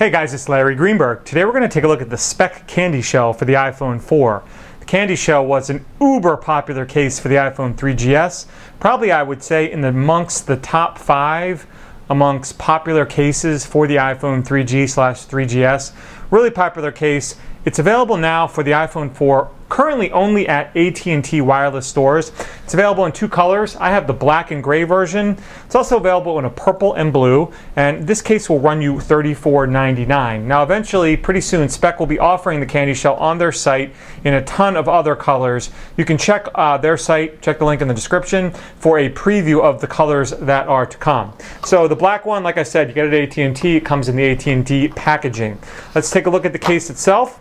Hey guys, it's Larry Greenberg. Today we're going to take a look at the Speck candy shell for the iPhone 4. The candy shell was an uber popular case for the iPhone 3GS. Probably I would say amongst the top 5 amongst popular cases for the iPhone 3G/3GS. Really popular case. It's available now for the iPhone 4, currently only at AT&T wireless stores. It's available in 2 colors. I have the black and gray version. It's also available in a purple and blue, and this case will run you $34.99. Now eventually, pretty soon, Speck will be offering the candy shell on their site in a ton of other colors. You can check their site, check the link in the description, for a preview of the colors that are to come. So the black one, like I said, you get it at AT&T. It comes in the AT&T packaging. Let's take a look at the case itself.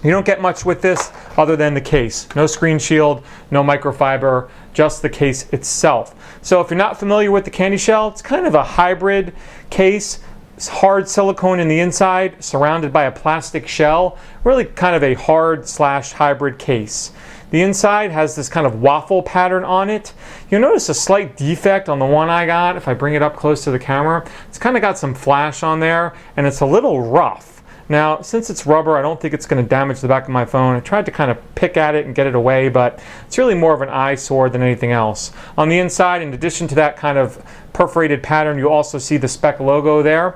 You don't get much with this other than the case. No screen shield, no microfiber, just the case itself. So if you're not familiar with the candy shell, it's kind of a hybrid case. It's hard silicone in the inside, surrounded by a plastic shell. Really kind of a hard/hybrid case. The inside has this kind of waffle pattern on it. You'll notice a slight defect on the one I got. If I bring it up close to the camera, it's kind of got some flash on there, and it's a little rough. Now, since it's rubber, I don't think it's going to damage the back of my phone. I tried to kind of pick at it and get it away, but it's really more of an eyesore than anything else. On the inside, in addition to that kind of perforated pattern, you also see the Speck logo there.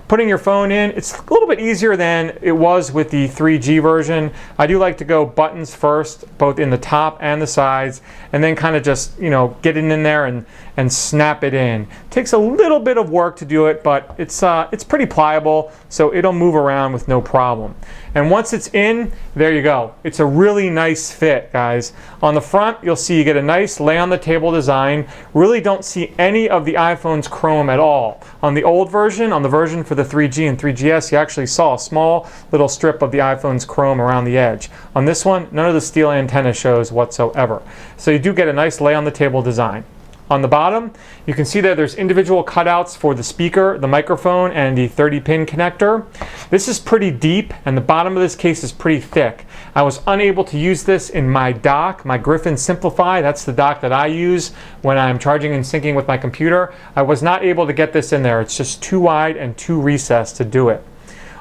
Putting your phone in, it's a little bit easier than it was with the 3G version. I do like to go buttons first, both in the top and the sides, and then kind of just, get it in there and snap it in. It takes a little bit of work to do it, but it's pretty pliable, so it'll move around with no problem. And once it's in, there you go. It's a really nice fit, guys. On the front, you'll see you get a nice lay on the table design. Really don't see any of the iPhone's chrome at all. On the old version, on the version for the 3G and 3GS, you actually saw a small little strip of the iPhone's chrome around the edge. On this one, none of the steel antenna shows whatsoever. So you do get a nice lay on the table design. On the bottom, you can see that there's individual cutouts for the speaker, the microphone, and the 30-pin connector. This is pretty deep, and the bottom of this case is pretty thick. I was unable to use this in my dock, my Griffin Simplify. That's the dock that I use when I'm charging and syncing with my computer. I was not able to get this in there. It's just too wide and too recessed to do it.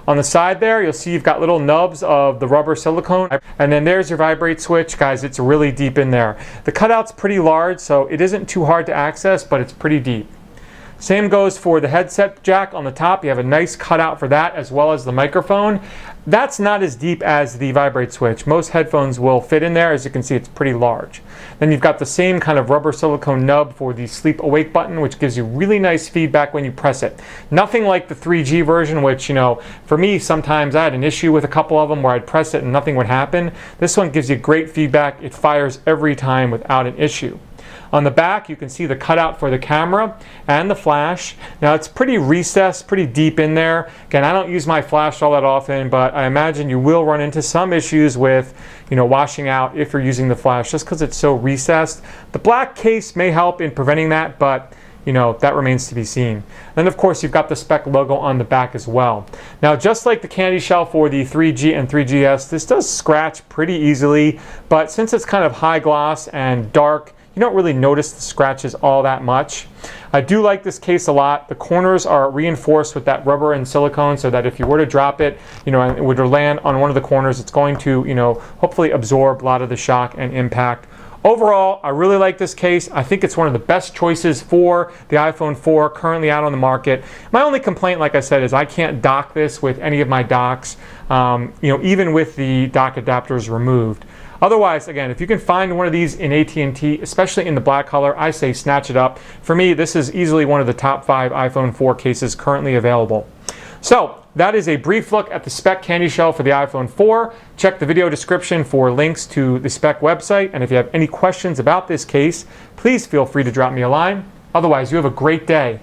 On the side there, you'll see you've got little nubs of the rubber silicone. And then there's your vibrate switch. Guys, it's really deep in there. The cutout's pretty large, so it isn't too hard to access, but it's pretty deep. Same goes for the headset jack on the top. You have a nice cutout for that, as well as the microphone. That's not as deep as the vibrate switch. Most headphones will fit in there. As you can see, it's pretty large. Then you've got the same kind of rubber silicone nub for the sleep awake button, which gives you really nice feedback when you press it. Nothing like the 3G version, which, for me, sometimes I had an issue with a couple of them where I'd press it and nothing would happen. This one gives you great feedback. It fires every time without an issue. On the back, you can see the cutout for the camera and the flash. Now, it's pretty recessed, pretty deep in there. Again, I don't use my flash all that often, but I imagine you will run into some issues with, washing out if you're using the flash, just because it's so recessed. The black case may help in preventing that, but that remains to be seen. Then, of course, you've got the Speck logo on the back as well. Now, just like the candy shell for the 3G and 3GS, this does scratch pretty easily, but since it's kind of high gloss and dark, you don't really notice the scratches all that much. I do like this case a lot. The corners are reinforced with that rubber and silicone so that if you were to drop it, and it would land on one of the corners, it's going to, hopefully absorb a lot of the shock and impact. Overall, I really like this case. I think it's one of the best choices for the iPhone 4 currently out on the market. My only complaint, like I said, is I can't dock this with any of my docks, even with the dock adapters removed. Otherwise, again, if you can find one of these in AT&T, especially in the black color, I say snatch it up. For me, this is easily one of the top 5 iPhone 4 cases currently available. So, that is a brief look at the Speck candy shell for the iPhone 4. Check the video description for links to the Speck website. And if you have any questions about this case, please feel free to drop me a line. Otherwise, you have a great day.